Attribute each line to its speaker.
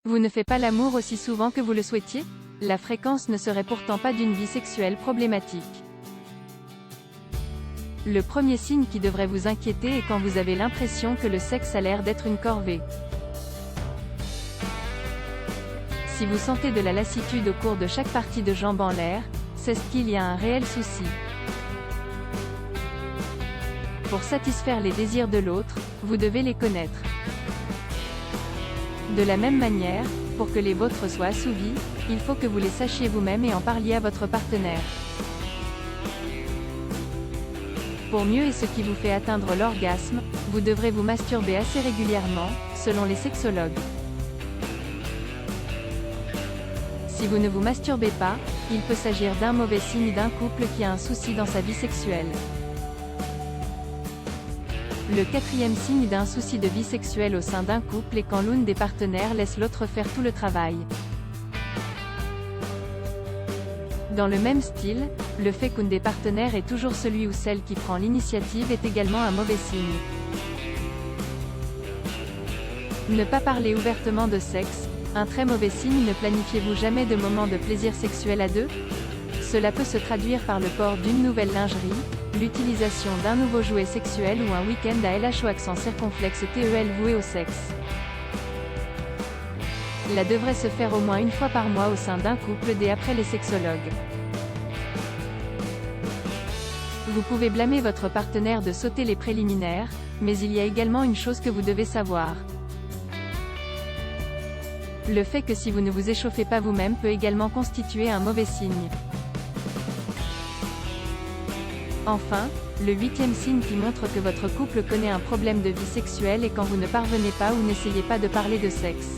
Speaker 1: Vous ne faites pas l'amour aussi souvent que vous le souhaitiez? La fréquence ne serait pourtant pas d'une vie sexuelle problématique. Le premier signe qui devrait vous inquiéter est quand vous avez l'impression que le sexe a l'air d'être une corvée. Si vous sentez de la lassitude au cours de chaque partie de jambes en l'air, c'est qu'il y a un réel souci. Pour satisfaire les désirs de l'autre, vous devez les connaître. De la même manière, pour que les vôtres soient assouvis, il faut que vous les sachiez vous-même et en parliez à votre partenaire. Pour mieux et ce qui vous fait atteindre l'orgasme, vous devrez vous masturber assez régulièrement, selon les sexologues. Si vous ne vous masturbez pas, il peut s'agir d'un mauvais signe d'un couple qui a un souci dans sa vie sexuelle. Le quatrième signe d'un souci de vie sexuelle au sein d'un couple est quand l'une des partenaires laisse l'autre faire tout le travail. Dans le même style, le fait qu'une des partenaires est toujours celui ou celle qui prend l'initiative est également un mauvais signe. Ne pas parler ouvertement de sexe, un très mauvais signe. Ne planifiez-vous jamais de moments de plaisir sexuel à deux? Cela peut se traduire par le port d'une nouvelle lingerie, l'utilisation d'un nouveau jouet sexuel ou un week-end à LH au accent circonflexe TEL voué au sexe. Cela devrait se faire au moins une fois par mois au sein d'un couple dès après les sexologues. Vous pouvez blâmer votre partenaire de sauter les préliminaires, mais il y a également une chose que vous devez savoir. Le fait que si vous ne vous échauffez pas vous-même peut également constituer un mauvais signe. Enfin, le huitième signe qui montre que votre couple connaît un problème de vie sexuelle est quand vous ne parvenez pas ou n'essayez pas de parler de sexe.